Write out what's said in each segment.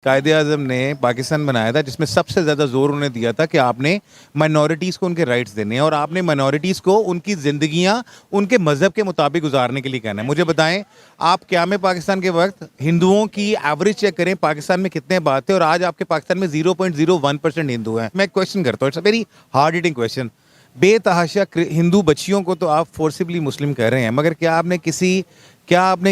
कायदे आज़म ने पाकिस्तान बनाया था जिसमें सबसे ज़्यादा जोर उन्हें दिया था कि आपने माइनॉरिटीज़ को उनके राइट्स देने हैं और आपने माइनॉरिटीज़ को उनकी ज़िंदगियां उनके मज़हब के मुताबिक गुजारने के लिए कहना है। मुझे बताएं, आप क़याम पाकिस्तान के वक्त हिंदुओं की एवरेज चेक करें, पाकिस्तान में कितने बात थे और आज आपके पाकिस्तान में 0.01% हिंदू हैं। मैं क्वेश्चन करता हूँ, it's a very hard hitting question. बेतहाशा हिंदू बच्चियों को तो आप फोर्सिबली मुस्लिम कह रहे हैं, मगर क्या आपने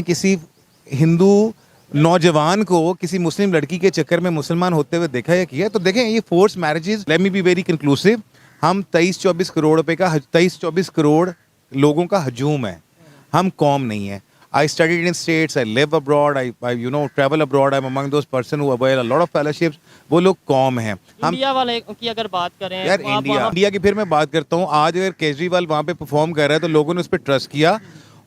किसी हिंदू नौजवान को किसी मुस्लिम लड़की के चक्कर में मुसलमान होते हुए देखा या किया? तो देखें, ये force marriages, late me be very conclusive, हम 23-24 करोड़ लोगों का हजूम है, हम कौम नहीं है। I studied in states, I live abroad, I travel abroad, I'm among those person who avail a lot of fellowships। वो लोग कौम हैं। हम इंडिया वाले की अगर बात करें यार, तो आप इंडिया की फिर मैं बात करता हूँ। आज अगर केजरीवाल वहाँ पे परफॉर्म कर रहा है तो लोगों ने उस पर ट्रस्ट किया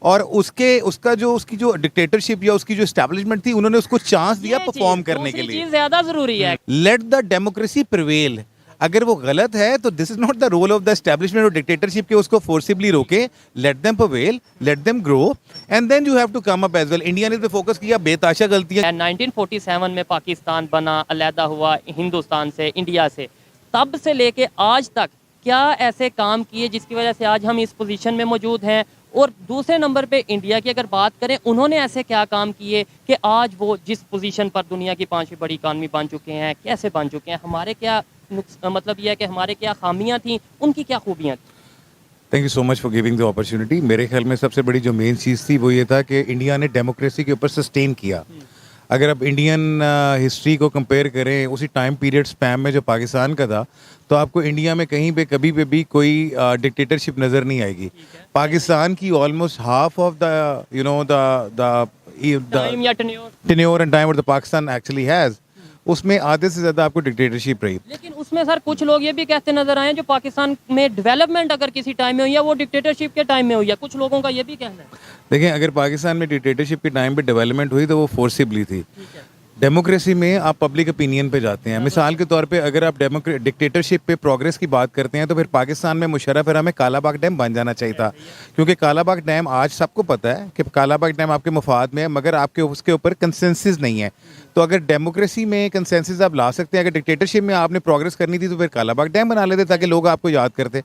और उसकी जो डिक्टेटरशिप या उसकी जो एस्टैब्लिशमेंट थी, उन्होंने उसको चांस दिया परफॉर्म करने के लिए। ज्यादा जरूरी है। Let the democracy prevail. अगर वो गलत है तो this is not the role of the establishment और डिक्टेटरशिप के उसको फोर्सिबली रोके। Let them prevail, let them grow and then you have to come up as well. India ने तो फोकस किया बेताशा गलतियां। 1947 में पाकिस्तान बना, अलहदा हुआ हिंदुस्तान से, इंडिया से। तब से लेके आज तक क्या ऐसे काम किए जिसकी वजह से आज हम इस पोजीशन में मौजूद हैं? और दूसरे नंबर पे इंडिया की अगर बात करें, उन्होंने ऐसे क्या काम किए कि आज वो जिस पोजीशन पर दुनिया की 5वीं बड़ी इकानमी बन चुके हैं? कैसे बन चुके हैं? हमारे क्या मतलब यह है कि हमारे क्या खामियां थी, उनकी क्या खूबियां थी? Thank you so much for giving the opportunity. मेरे ख्याल में सबसे बड़ी जो मेन चीज़ थी वो ये था कि इंडिया ने डेमोक्रेसी के ऊपर सस्टेन किया। अगर आप इंडियन हिस्ट्री को कंपेयर करें उसी टाइम पीरियड स्पैम में जो पाकिस्तान का था, तो आपको इंडिया में कहीं पे कभी पे भी कोई डिक्टेटरशिप नज़र नहीं आएगी। पाकिस्तान की almost half of the time या tenure tenure and time the Pakistan actually has, उसमें आधे से ज़्यादा आपको डिक्टेटरशिप रही। लेकिन उसमें सर कुछ लोग ये भी कहते नजर आए जो पाकिस्तान में डेवलपमेंट अगर किसी टाइम में हुई है वो डिक्टेटरशिप के टाइम में हुई है। कुछ लोगों का ये भी कहना है। देखें, अगर पाकिस्तान में डिक्टेटरशिप के टाइम पे डेवलपमेंट हुई तो वो फोर्सिबली थी। डेमोक्रेसी में आप पब्लिक ओपिनियन पे जाते हैं। मिसाल के तौर पे अगर आप डिक्टेटरशिप पे प्रोग्रेस की बात करते हैं तो फिर पाकिस्तान में मुशर्रफ में कालाबाग डैम बन जाना चाहिए था, क्योंकि कालाबाग डैम आज सबको पता है कि कालाबाग डैम आपके मुफाद में है, मगर आपके उसके ऊपर कंसेंसस नहीं है। तो अगर डेमोक्रेसी में कंसेंसस आप ला सकते हैं, अगर डिक्टेटरशिप में आपने प्रोग्रेस करनी थी तो फिर कालाबाग डैम बना लेते ताकि लोग आपको याद करते।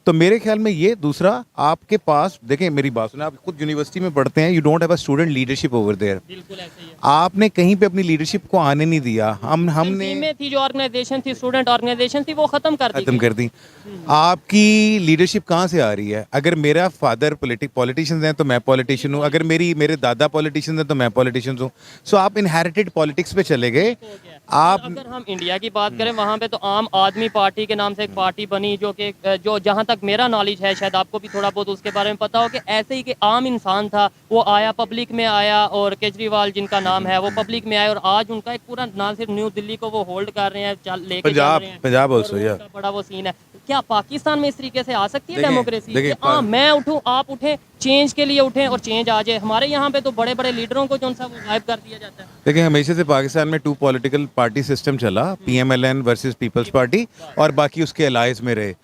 तो मेरे ख्याल में ये दूसरा, आपके पास देखें, मेरी बात सुने, आप खुद यूनिवर्सिटी में पढ़ते हैं, you don't have a student leadership over there. बिल्कुल ऐसे ही है। आपने कहीं पे अपनी लीडरशिप को आने नहीं दिया। हमने में थी जो ऑर्गेनाइजेशन थी, स्टूडेंट ऑर्गेनाइजेशन थी, वो खत्म कर दी। आपकी लीडरशिप कहाँ से आ रही है? अगर मेरा फादर पॉलिटिशियंस हैं तो मैं पॉलिटिशियन हूँ, अगर मेरे दादा पॉलिटिशियन हैं तो मैं पॉलिटिशियन हूँ। सो आप इनहेरिटेड पॉलिटिक्स पे चले गए। आप अगर हम इंडिया की बात करें, वहाँ पे तो आम आदमी पार्टी के नाम से एक पार्टी बनी जो जहाँ तक मेरा नॉलेज है, शायद आपको भी थोड़ा बहुत उसके बारे में पता हो, कि ऐसे ही कि आम इंसान था, वो आया, पब्लिक में आया, और केजरीवाल जिनका नाम है वो पब्लिक में आए, और आज उनका एक पूरा ना सिर्फ न्यू दिल्ली को वो होल्ड कर रहे हैं, लेके चल रहे हैं। पंजाब और उनका बड़ा वो सीन है। क्या पाकिस्तान में इस तरीके से आ सकती है डेमोक्रेसी? मैं उठूं, आप उठें, चेंज के लिए उठें और चेंज आ जाए। हमारे यहाँ पे तो बड़े बड़े लीडरों को जो सा वो गायब कर दिया जाता है। देखिए, हमेशा से पाकिस्तान में 2 पॉलिटिकल पार्टी सिस्टम चला, PMLN वर्सेस पीपल्स पार्टी, और बाकी उसके अलायंस में रहे।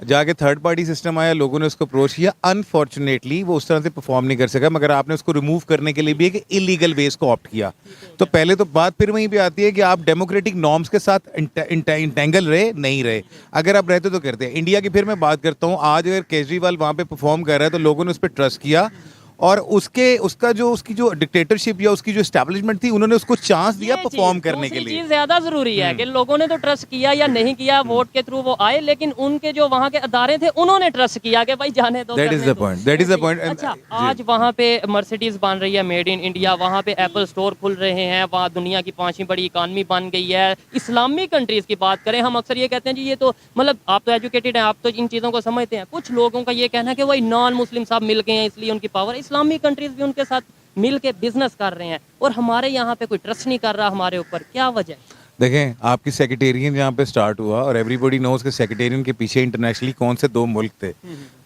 जाके थर्ड पार्टी सिस्टम आया, लोगों ने उसको अप्रोच किया। अनफॉर्चुनेटली वो उस तरह से परफॉर्म नहीं कर सका, मगर आपने उसको रिमूव करने के लिए भी एक इलीगल वेज को ऑप्ट किया। तो पहले तो बात फिर वहीं पे आती है कि आप डेमोक्रेटिक नॉर्म्स के साथ इंटेंगल रहे, नहीं रहे। अगर आप रहते तो करते। इंडिया की फिर मैं बात करता हूँ, आज अगर केजरीवाल वहाँ पे परफॉर्म कर रहा है तो लोगों ने उस पर ट्रस्ट किया और उसकी जो डिक्टेटरशिप या उसकी जो एस्टैब्लिशमेंट थी, उन्होंने उसको चांस दिया परफॉर्म करने के लिए। ज्यादा जरूरी है कि लोगों ने तो ट्रस्ट किया या नहीं किया, वोट के थ्रू वो आए, लेकिन उनके जो वहाँ के अदारे थे उन्होंने ट्रस्ट किया कि भाई जाने दो। That is the point. अच्छा, आज वहाँ पे मर्सिडीज बन रही है मेड इन इंडिया, वहाँ पे एप्पल स्टोर खुल रहे हैं, वहाँ दुनिया की 5वीं बड़ी इकानमी बन गई है। इस्लामिक कंट्रीज की बात करें, हम अक्सर ये कहते हैं जी ये तो मतलब आप तो एजुकेटेड हैं, आप तो इन चीज़ों को समझते हैं। कुछ लोगों का ये कहना है कि वही नॉन मुस्लिम सब मिल गए हैं इसलिए उनकी पावर। इस्लामिक कंट्रीज भी उनके साथ मिल के बिजनेस कर रहे हैं और हमारे यहाँ पे कोई ट्रस्ट नहीं कर रहा हमारे ऊपर। क्या वजह? देखें, आपकी सेक्रेटेरियन यहाँ पे स्टार्ट हुआ और एवरीबॉडी नोज के सेक्रेटेरियन के पीछे इंटरनेशनली कौन से 2 मुल्क थे।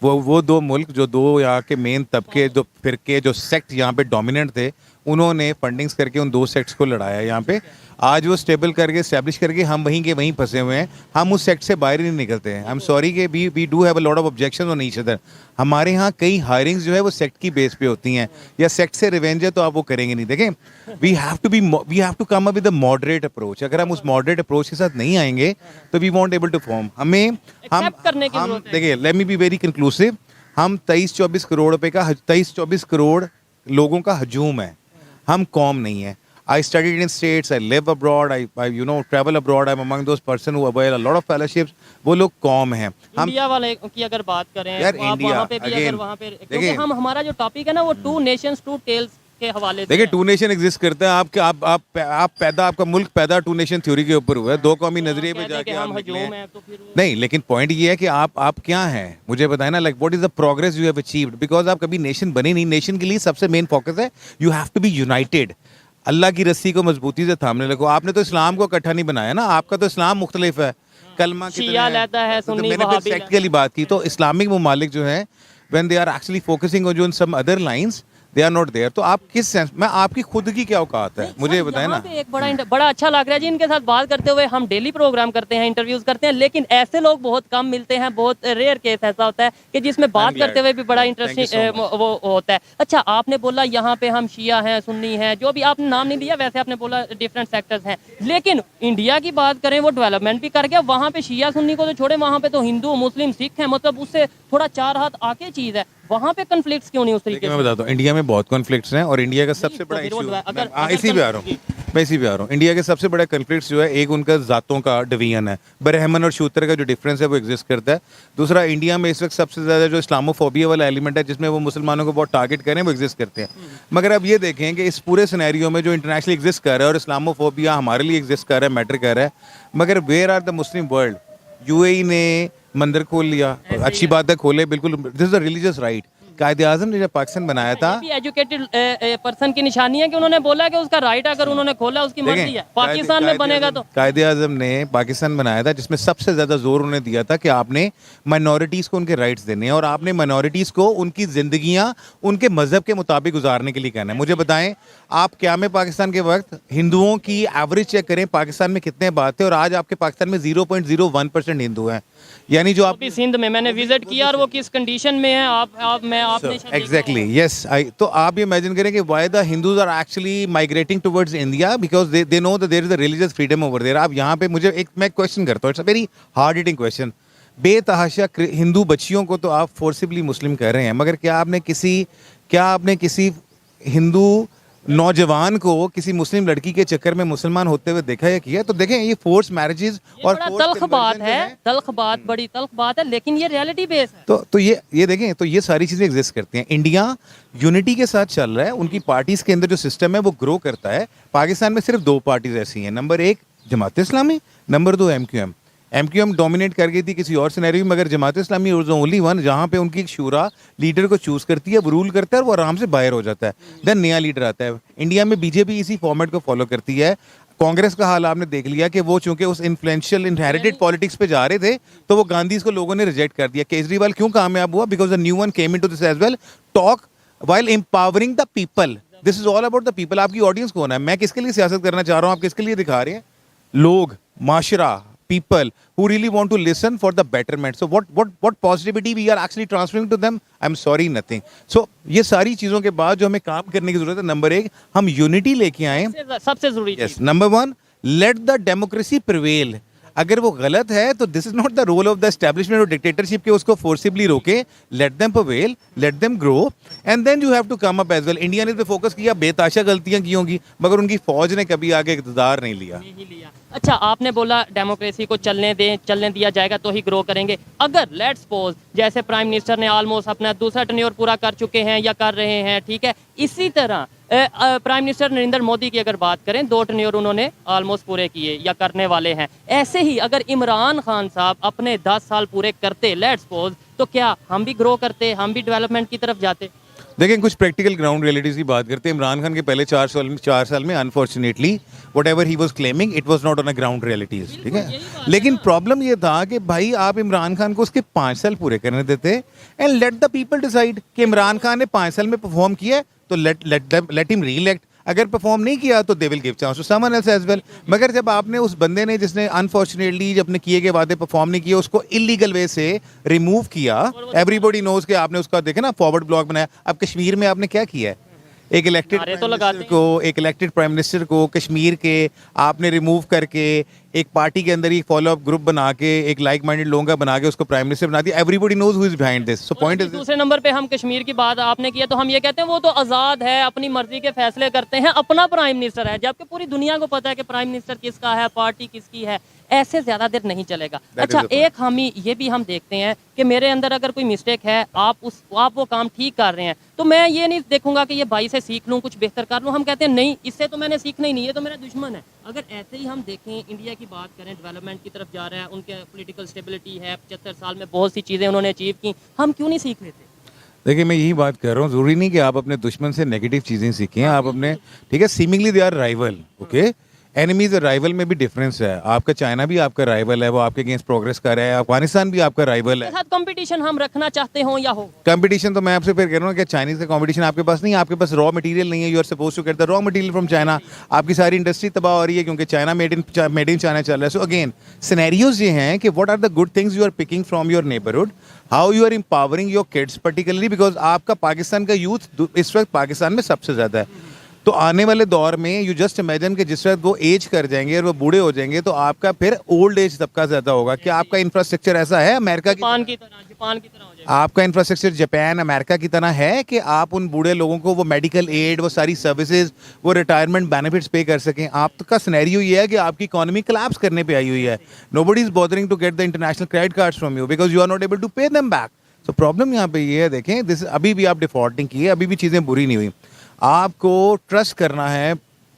वो 2 मुल्क जो 2 यहाँ के मेन तबके, जो फिरके, जो सेक्ट यहाँ पे डोमिनेंट थे, उन्होंने फंडिंग्स करके उन दो सेक्ट्स को लड़ाया यहाँ पे। आज वो स्टेबल करके इस्टेब्लिश करके हम वहीं के वहीं फंसे हुए हैं, हम उस सेक्ट से बाहर ही नहीं निकलते हैं। आई एम सॉरी कि we do have a lot of objections on each other. हमारे यहाँ कई हायरिंग्स जो है वो सेक्ट की बेस पे होती हैं, या सेक्ट से रिवेंज है तो आप वो करेंगे नहीं। देखें, we have to come up with a moderate approach. अगर हम उस मॉडरेट अप्रोच के साथ नहीं आएंगे तो we won't able to form. हमें हम Accept करने की जरूरत है। देखिए, let me be very conclusive. हम 23-24 करोड़ रुपए का 23-24 करोड़ लोगों का हजूम है, हम कौम नहीं है। I studied in states, I live abroad, I travel abroad, I'm among those person who avail a lot of fellowships। वो लोग कौम हैं। हम इंडिया वाले की अगर बात करें यार, तो आप इंडिया, वहाँ पे भी अगर again, वहाँ पे, क्योंकि देखिए, हम हमारा जो टॉपिक है ना वो टू नेशंस टू टेल्स के हवाले से देखिए, है। टू नेशन एग्जिस्ट करता है। आप पैदा, आपका मुल्क पैदा टू नेशन थ्योरी के ऊपर हुआ है। दो कौमी नजरिए पे कहते हैं कि जाके हम आप निकले हजूम हैं। हैं तो फिर नहीं, लेकिन पॉइंट ये है कि आप क्या हैं, मुझे बताएं ना। Like what is the progress you have achieved, because आप कभी नेशन बने नहीं। नेशन के लिए सबसे मेन फोकस है you have to be united. Allah की रस्सी को मजबूती से थामने लगो। आपने तो इस्लाम को इकट्ठा नहीं बनाया ना, आपका तो इस्लाम मुख्तलिफ है। कलमा शिया लेता है, तो सुन्नी मैंने फिर वहाबी सेक्ट के लिए बात की, तो इस्लामिक ममालिक जो है when they are actually focusing on some other lines, they are not there. तो आप किस सेंस में, आपकी खुद की क्या औकात है, मुझे सर, बताएं यहाँ ना। पे एक बड़ा अच्छा लग रहा है जी इनके साथ बात करते हुए। हम डेली प्रोग्राम करते हैं, इंटरव्यूज करते हैं, लेकिन ऐसे लोग बहुत कम मिलते हैं। बहुत रेयर केस ऐसा होता है कि जिसमें बात glad. करते हुए भी बड़ा Thank you so इंटरेस्टिंग वो होता है। अच्छा, आपने बोला यहाँ पे हम शिया हैं, सुन्नी हैं, जो भी आपने नाम नहीं लिया, वैसे आपने बोला डिफरेंट सेक्टर्स हैं। लेकिन इंडिया की बात करें, वो डेवलपमेंट भी कर गया। वहाँ पे शिया सुन्नी को तो छोड़े, वहाँ पे तो हिंदू मुस्लिम सिख है, मतलब उससे थोड़ा चार हाथ आके चीज है। वहाँ पे कन्फ्लिक्ट्स क्यों नहीं उस तरीके देखिए, से? मैं बताता हूँ, इंडिया में बहुत कॉन्फ्लिक्ट्स हैं, और इंडिया का सबसे तो बड़ा फिर वो इशू, अगर इसी पे आ रहा हूँ मैं, इसी पे आ रहा हूँ। इंडिया के सबसे बड़ा कन्फ्लिक्ट्स जो है, एक उनका जातों का डिवीजन है, ब्राह्मण और शूद्र का जो डिफरेंस है वो एग्जिस्ट करता है। दूसरा, इंडिया में इस वक्त सबसे ज़्यादा जो इस्लामोफोबिया वाला एलिमेंट है, जिसमें वो मुसलमानों को बहुत टारगेट करें, वो एग्जिस्ट करते हैं। मगर अब ये देखें कि इस पूरे सिनेरियो में जो इंटरनेशनली एग्जिस्ट कर रहा है, और इस्लामोफोबिया हमारे लिए एग्जिस्ट कर रहा है, मैटर कर रहा है, मगर where are the Muslim world? UAE ने मंदिर खोल लिया, अच्छी बात है, खोले, बिल्कुल, this is a religious right. कायदे आजम ने जब पाकिस्तान बनाया था, ये भी एजुकेटेड पर्सन की निशानी है कि उन्होंने बोला कि उसका राइट, अगर उन्होंने खोला उसकी मर्जी है। पाकिस्तान में बनेगा तो कायदे आजम ने पाकिस्तान बनाया था जिसमें सबसे ज्यादा जोर उन्होंने दिया था कि आपने माइनॉरिटीज को उनके राइट्स देने हैं, और आपने माइनॉरिटीज को उनकी जिंदगियां उनके मजहब के मुताबिक गुजारने के लिए कहना है। मुझे बताएं, आप क्या में पाकिस्तान के वक्त हिंदुओं की एवरेज चेक करें, पाकिस्तान में कितने बात थे, और आज आपके पाकिस्तान में 0.01% हिंदू हैं। यानी जो आप अभी सिंध में मैंने विजिट किया, और वो किस कंडीशन में है, आपने शायद देखा एग्जैक्टली, यस, तो आप ये इमेजिन करें कि why the Hindus are actually migrating towards India, because they know that there is a religious freedom over there. आप यहाँ पे, मुझे एक मैं क्वेश्चन करता हूँ, it's a very hard hitting question. बेतहाशा हिंदू बच्चियों को तो आप फोर्सिबली मुस्लिम कर रहे हैं, मगर क्या आपने किसी हिंदू नौजवान को किसी मुस्लिम लड़की के चक्कर में मुसलमान होते हुए देखा या किया? तो देखें, ये फोर्स मैरिजेस और बड़ा forced तल्ख बात conversion जो है, तल्ख बात, बड़ी तल्ख बात है, लेकिन ये रियलिटी बेस है। तो ये देखें, तो ये सारी चीजें एग्जिस्ट करती हैं। इंडिया यूनिटी के साथ चल रहा है, उनकी पार्टीज के अंदर जो सिस्टम है वो ग्रो करता है। पाकिस्तान में सिर्फ दो पार्टीज ऐसी हैं, नंबर एक जमात इस्लामी, नंबर दो एमक्यूएम। एमक्यूएम डोमिनेट कर गई थी किसी और सिनेरियो में, मगर Jamaat Islami was the only one जहाँ पे उनकी एक शूरा लीडर को चूज करती है, वो रूल करता है और वो आराम से बाहर हो जाता है, देन नया लीडर आता है। इंडिया में बीजेपी इसी फॉर्मेट को फॉलो करती है। कांग्रेस का हाल आपने देख लिया कि वो चूंकि उस इन्फ्लुएंशियल इनहेरिटेड पॉलिटिक्स पे जा रहे थे, तो वो गांधी को लोगों ने रिजेक्ट कर दिया। केजरीवाल क्यों कामयाब हुआ? Because the new one came into this as well, talk while empowering the people. This is all about the people. आपकी ऑडियंस कौन है? मैं किसके लिए सियासत करना चाह रहा हूँ, आप किसके लिए दिखा रहे हैं? लोग, माशरा, people who really want to listen for the betterment. So what positivity we are actually transferring to them? I'm sorry, nothing. So ये सारी चीजों के बाद जो हमें काम करने की जरूरत है, नंबर एक, हम यूनिटी लेके आए। सबसे जरूरी yes, number one, let the democracy prevail. अगर वो गलत है तो this is not the role of the establishment और डिक्टेटरशिप के उसको फोर्सिबली रोके। Let them prevail, let them grow, and then you have to come up as well. India ने इस पे फोकस किया, बेताशा गलतियां की होंगी, मगर उनकी फौज ने कभी आगे इक़्तिदार नहीं लिया। अच्छा, आपने बोला डेमोक्रेसी को चलने दिया जाएगा तो ही ग्रो करेंगे। अगर लेट्स सपोज जैसे प्राइम मिनिस्टर ने ऑलमोस्ट अपना दूसरा टर्न्योर पूरा कर चुके हैं या कर रहे हैं, ठीक है, इसी तरह प्राइम मिनिस्टर नरेंद्र मोदी की अगर बात करें, 2 टर्न्योर उन्होंने ऑलमोस्ट पूरे किए या करने वाले हैं। ऐसे ही अगर इमरान खान साहब अपने 10 साल पूरे करते, लेट्स सपोज, तो क्या हम भी ग्रो करते, हम भी डेवलपमेंट की तरफ जाते? देखें, कुछ प्रैक्टिकल ग्राउंड रियलिटीज की बात करते हैं। इमरान खान के पहले 4 साल में unfortunately what ever he was claiming, it was not on a ground realities, ठीक है। लेकिन प्रॉब्लम ये था कि भाई आप इमरान खान को उसके 5 साल पूरे करने देते and let the people decide कि इमरान खान ने 5 साल में परफॉर्म किया है, तो लेट हिम री इलेक्ट। अगर परफॉर्म नहीं किया तो they will give chance to someone else as well. मगर जब आपने उस बंदे ने जिसने अनफॉर्चुनेटली अपने किए गए वादे परफॉर्म नहीं किए उसको इलीगल वे से रिमूव किया, एवरीबॉडी नोज कि आपने उसका देखे ना फॉरवर्ड ब्लॉक बनाया। अब कश्मीर में आपने क्या किया है, एक इलेक्टेड नारे तो प्राइम लगाते मिनिस्टर को, एक इलेक्टेड प्राइम मिनिस्टर को कश्मीर के आपने रिमूव करके एक पार्टी के अंदर ही फॉलो अप ग्रुप बना के एक लाइक माइंडेड लोगों का बना के उसको प्राइम मिनिस्टर बना दिया। Everybody knows who is behind this. So point is दूसरे नंबर पे हम कश्मीर की बात आपने किया तो हम ये कहते हैं वो तो आज़ाद है, अपनी मर्जी के फैसले करते हैं, अपना प्राइम मिनिस्टर है, जबकि पूरी दुनिया को पता है कि प्राइम मिनिस्टर किसका है, पार्टी किसकी है। ऐसे ज्यादा देर नहीं चलेगा। अच्छा, एक हम ये भी हम देखते हैं कि मेरे अंदर अगर कोई मिस्टेक है, आप वो काम ठीक कर रहे हैं तो मैं ये नहीं देखूंगा कि ये भाई से सीख लूं, कुछ बेहतर कर लूं। हम कहते हैं नहीं, इससे तो मैंने सीखना ही नहीं, ये तो मेरा दुश्मन है। अगर ऐसे ही हम देखें, इंडिया की बात करें, डेवलपमेंट की तरफ जा रहा है, उनके पॉलिटिकल स्टेबिलिटी है, 75 साल में बहुत सी चीज़ें उन्होंने अचीव की, हम क्यों नहीं सीख लेते? देखिए मैं यही बात कर रहा हूँ, जरूरी नहीं कि आप अपने दुश्मन से नेगेटिव चीजें सीखें। आप अपने, ठीक है, seemingly they are rival, okay, enemies rival में भी डिफरेंस है। आपका चाइना भी आपका राइवल है, वो आपके अगेंस्ट प्रोग्रेस कर रहा है। अफगानिस्तान भी आपका राइवल है। साथ कंपटीशन हम रखना चाहते हो या हो, कंपटीशन तो मैं आपसे फिर कह रहा हूँ कि चाइनीज का कंपटीशन आपके पास नहीं है, आपके पास रॉ मटेरियल नहीं है। You are suppose to get the raw material from China. आपकी सारी इंडस्ट्री तबाह हो रही है क्योंकि चाइना मेड इन चाइना चल रहा है। सो अगेन सिनेरियोज ये हैं कि what are the good things you are picking from your neighbourhood, how you are empowering your kids particularly, because आपका पाकिस्तान का यूथ इस वक्त पाकिस्तान में सबसे ज्यादा है। तो आने वाले दौर में यू जस्ट इमेजिन कि जिस वक्त वो एज कर जाएंगे और वो बूढ़े हो जाएंगे तो आपका फिर ओल्ड एज तबका ज्यादा होगा। क्या आपका इंफ्रास्ट्रक्चर ऐसा है अमेरिका की, जापान की तरह हो जाएगा? आपका इंफ्रास्ट्रक्चर जापान अमेरिका की तरह है कि आप उन बूढ़े लोगों को वो मेडिकल एड, वो सारी सर्विसेज, वो रिटायरमेंट बेनिफिट्स पे कर सकें? आपका सिनेरियो ये है कि आपकी इकोनॉमी कोलैप्स करने पे आई हुई है। Nobody is bothering to get the international credit cards from you because you are not able to pay them back. So problem यहाँ पे ये है, देखें दिस अभी भी आप डिफॉल्टिंग की है, अभी भी चीज़ें बुरी नहीं हुई। आपको ट्रस्ट करना है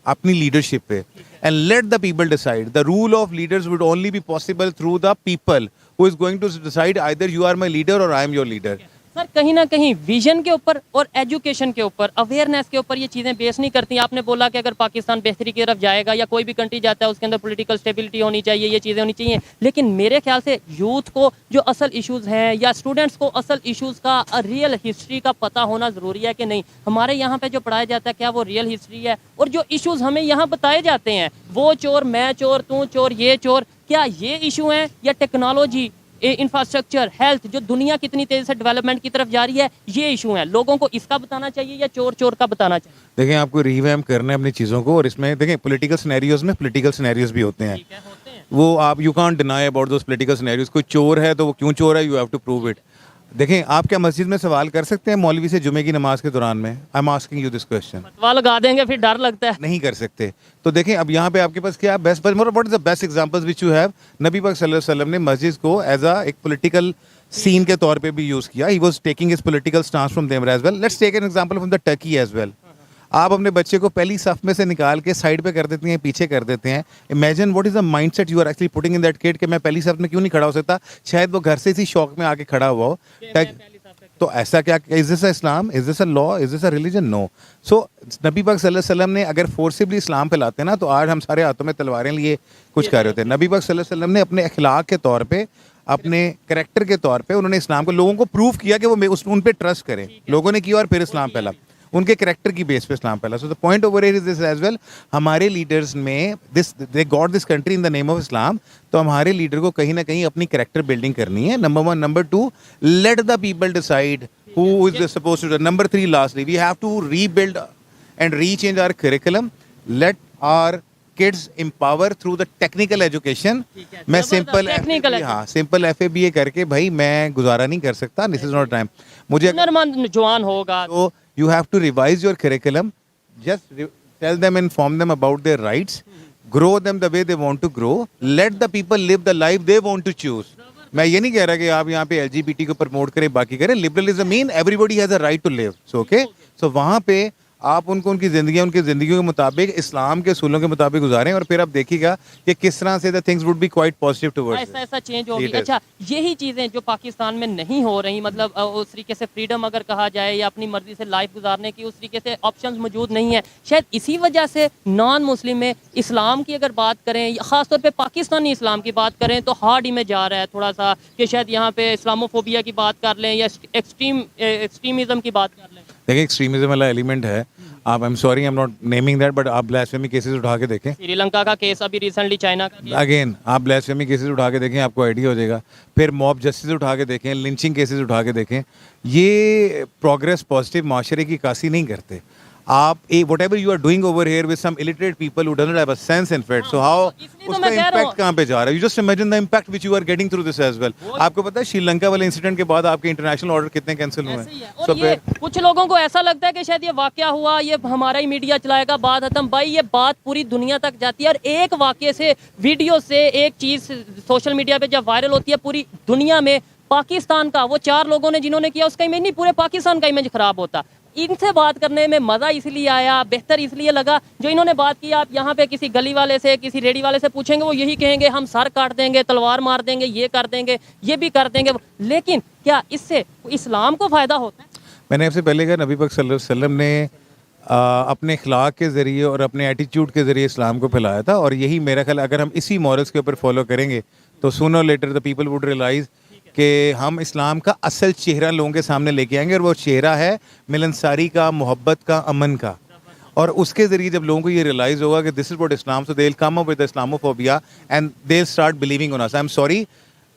अपनी लीडरशिप पे and let the people decide. The rule of leaders would only be possible through the people who is going to decide either you are my leader और I am your leader. Sir, कहीं ना कहीं vision के ऊपर और education के ऊपर, awareness के ऊपर ये चीज़ें बेस नहीं करती। आपने बोला कि अगर पाकिस्तान बेहतरी की तरफ जाएगा या कोई भी कंट्री जाता है उसके अंदर पॉलिटिकल स्टेबिलिटी होनी चाहिए, ये चीज़ें होनी चाहिए, लेकिन मेरे ख्याल से यूथ को जो असल इश्यूज़ हैं या स्टूडेंट्स को असल इश्यूज़ का रियल हिस्ट्री का पता होना ज़रूरी है कि नहीं। हमारे यहाँ पे जो पढ़ाया जाता है क्या वो रियल हिस्ट्री है? और जो इश्यूज़ हमें यहाँ बताए जाते हैं, वो चोर, मैं चोर, तू चोर, ये चोर, क्या ये इशू हैं या टेक्नोलॉजी, इंफ्रास्ट्रक्चर, हेल्थ, जो दुनिया कितनी तेजी से डेवलपमेंट की तरफ जा रही है, ये इशू है? लोगों को इसका बताना चाहिए या चोर चोर का बताना चाहिए? देखें आपको रिवैम्प करना है अपनी चीज़ों को, और इसमें देखें पॉलिटिकल सिनेरियोज में पॉलिटिकल सिनेरियोज भी होते हैं। ठीक है, होते हैं। वो आप you can't deny about those political scenarios. कोई चोर है तो वो क्यों चोर है, you have to prove it. देखें आप क्या मस्जिद में सवाल कर सकते हैं मौलवी से जुमे की नमाज के दौरान में? I am asking you this question. फतवा लगा देंगे, फिर डर लगता है। नहीं कर सकते। तो देखें अब यहाँ पे आपके पास क्या best, what is the best examples which you have? नबी पाक सल्लल्लाहु अलैहि वसल्लम ने मस्जिद को एज अ एक पॉलिटिकल सीन के तौर पे भी यूज किया। He was taking his political stance from them as well. Let's take an example from the Turkey as well. आप अपने बच्चे को पहली सफ में से निकाल के साइड पे कर देती हैं, पीछे कर देते हैं। Imagine what is the mindset you are actually putting in that kid कि मैं पहली सफ में क्यों नहीं खड़ा हो सकता? शायद वो घर से इसी शौक में आके खड़ा हुआ हो। तो ऐसा क्या, is this Islam, is this a law, is this a religion? No. So नबी पाक सल्लल्लाहु अलैहि वसल्लम ने अगर फोर्सिबली इस्लाम फैलाते ना तो आज हम सारे हाथों में तलवारें लिए कुछ कर रहे होते हैं। नबी पाक सल्लल्लाहु अलैहि वसल्लम ने अपने अखलाक के तौर पे, अपने करेक्टर के तौर पे उन्होंने इस्लाम को लोगों को प्रूव किया कि वो उन पे ट्रस्ट करें। लोगों ने किया और फिर इस्लाम फैला, उनके करेक्टर की बेस पे इस्लाम फैला। So the point over here is this as well, हमारे लीडर्स में this, they got this country in the name of Islam. तो हमारे लीडर को कहीं ना कहीं अपनी करेक्टर बिल्डिंग करनी है, number 1। Number 2, late the people decide who is supposed to do. Number 3, lastly, we have to rebuild and rechange our curriculum. Let our kids empower through the technical education. मैं simple simple FABA करके भाई मैं गुजारा नहीं कर सकता। This is not time. मुझे हुनरमंद जवान होगा तो you have to revise your curriculum. Just tell them, inform them about their rights. Grow them the way they want to grow. Let the people live the life they want to choose. मैं ये नहीं कह रहा कि आप यहाँ पे LGBT को प्रमोट करें, बाकी करें। Liberalism mean everybody has a right to live. So okay, so वहाँ पे आप उनको उनकी ज़िंदगी के मुताबिक, इस्लाम के असूलों के मुताबिक गुजारें, और फिर आप देखिएगा कि किस तरह से the things would be quite positive towards. ऐसा चेंज होगी। अच्छा, यही चीज़ें जो पाकिस्तान में नहीं हो रही, मतलब उस तरीके से फ्रीडम अगर कहा जाए या अपनी मर्जी से लाइफ गुजारने की उस तरीके से ऑप्शंस मौजूद नहीं है, शायद इसी वजह से नॉन मुस्लिम में इस्लाम की अगर बात करें, ख़ासतौर पे पाकिस्तानी इस्लाम की बात करें, तो हार्ड ही में जा रहा है थोड़ा सा कि शायद यहाँ पे इस्लामोफोबिया की बात कर लें या एक्सट्रीमिज़म की बात कर लें। देखिए एक्सट्रीमिज्म वाला एलिमेंट है। आप, आई am sorry, I am not naming that, but आप ब्लास्फेमी केसेस उठा के देखें श्रीलंका का केस अभी रिसेंटली, चाइना का केस। अगेन, आप ब्लास्फेमी केसेस उठा के देखें, आपको आइडिया हो जाएगा। फिर मॉब जस्टिस उठा के देखें, लिंचिंग केसेस उठा के देखें। ये प्रोग्रेस पॉजिटिव माशरे की कासी नहीं करते। आप whatever you are doing over here with some illiterate people who doesn't have a sense in fact, so how इसलिए तो उसका मैं कह रहा हूँ। इम्पैक्ट कहाँ पे जा रहा है? You just imagine the impact which you are getting through this as well. आपको पता है श्रीलंका वाले इंसिडेंट के बाद आपके इंटरनेशनल ऑर्डर कितने कैंसिल हुए ऐसे ही है। हैं? और So ये फिर कुछ लोगों को ऐसा लगता है कि शायद ये वाकया हुआ, ये हमारा ही मीडिया चलाएगा, बात खत्म। भाई ये बात पूरी दुनिया तक जाती है, और एक वाकये से, वीडियो से, एक चीज़ सोशल मीडिया पे जब वायरल होती है पूरी दुनिया में, पाकिस्तान का वो 4 लोगों ने जिन्होंने किया उसका इमेज नहीं, पूरे पाकिस्तान का इमेज खराब होता। इनसे बात करने में मज़ा इसलिए आया, बेहतर इसलिए लगा, जो इन्होंने बात की। आप यहाँ पे किसी गली वाले से, किसी रेडी वाले से पूछेंगे, वो यही कहेंगे हम सर काट देंगे, तलवार मार देंगे, ये कर देंगे, ये भी कर देंगे। लेकिन क्या इससे इस्लाम को फ़ायदा होता है? मैंने आपसे पहले कहा, नबी पाक सल्लल्लाहु अलैहि वसल्लम ने अपने अखलाक के ज़रिए और अपने एटीट्यूड के ज़रिए इस्लाम को फैलाया था, और यही मेरा ख्याल, अगर हम इसी मॉरल्स के ऊपर फॉलो करेंगे तो सूनर और later the people would realize कि हम इस्लाम का असल चेहरा लोगों के सामने लेके आएंगे, और वो चेहरा है मिलनसारी का, मोहब्बत का, अमन का। और उसके ज़रिए जब लोगों को ये रियलाइज़ होगा कि this is what Islam, so they will come up with Islamophobia and they will start believing on us. I am sorry,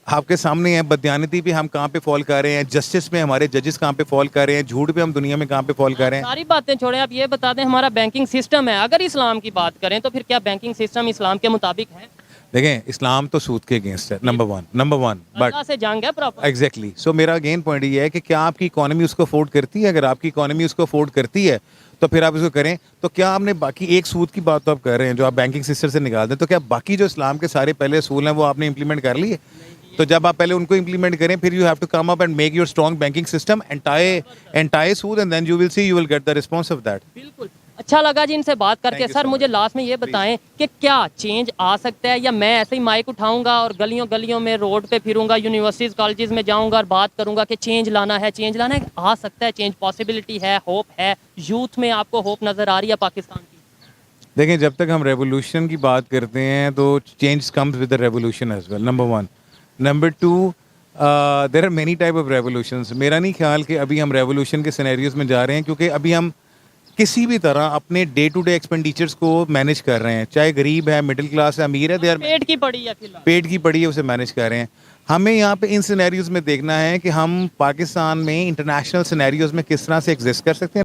आपके सामने है बदयानती पे हम कहाँ पे फॉल कर रहे हैं, जस्टिस में हमारे जजेस कहाँ पे फॉल कर रहे हैं, झूठ पे हम दुनिया में कहाँ पे फॉल कर रहे हैं। सारी बातें छोड़ें, आप ये बता दें हमारा बैंकिंग सिस्टम है, अगर इस्लाम की बात करें तो फिर क्या बैंकिंग सिस्टम इस्लाम के मुताबिक है? देखें, इस्लाम तो सूद के अगेंस्ट है, नंबर वन, बट अल्लाह से जंग है प्रॉपर। एग्जैक्टली। सो मेरा अगेन पॉइंट ये है कि क्या आपकी इकोनॉमी उसको अफोर्ड करती है? अगर आपकी इकोनॉमी उसको अफोर्ड करती है तो फिर आप इसको करें। तो क्या आपने बाकी एक सूद की बात तो आप कर रहे हैं जो आप बैंकिंग सिस्टम से निकाल दें, तो क्या बाकी जो इस्लाम के सारे पहले असूल हैं वो आपने इंप्लीमेंट कर लिए? तो जब आप पहले उनको इंप्लीमेंट करें, फिर you have to come up and make your strong banking system entire सूद, and then you will see, you will get the response of that. बिल्कुल, अच्छा लगा जी इनसे बात करके। Thank you सर so मुझे much. लास्ट में ये बताएं कि क्या चेंज आ सकता है, या मैं ऐसे ही माइक उठाऊंगा और गलियों गलियों में, रोड पे फिरूंगा, यूनिवर्सिटीज कॉलेजेस में जाऊंगा और बात करूंगा कि चेंज लाना है, चेंज लाना है? आ सकता है चेंज, पॉसिबिलिटी है, होप है? यूथ में आपको होप नज़र आ रही है पाकिस्तान की? देखें, जब तक हम रेवोल्यूशन की बात करते हैं तो change comes with the revolution as well, number one. Number two, there are many type of revolutions. मेरा नहीं ख्याल कि अभी हम रेवोल्यूशन के सिनेरियोज में जा रहे हैं, क्योंकि अभी हम किसी भी तरह अपने डे टू डे एक्सपेंडिचर्स को मैनेज कर रहे हैं, चाहे गरीब है, मिडिल क्लास है, अमीर है, दे आर पेट की पड़ी है फिलहाल। पेट की पड़ी है, उसे मैनेज कर रहे हैं। हमें यहाँ पे इन सिनेरियोज में देखना है कि हम पाकिस्तान में इंटरनेशनल सिनेरियोज में किस तरह से एग्जिस्ट कर सकते हैं।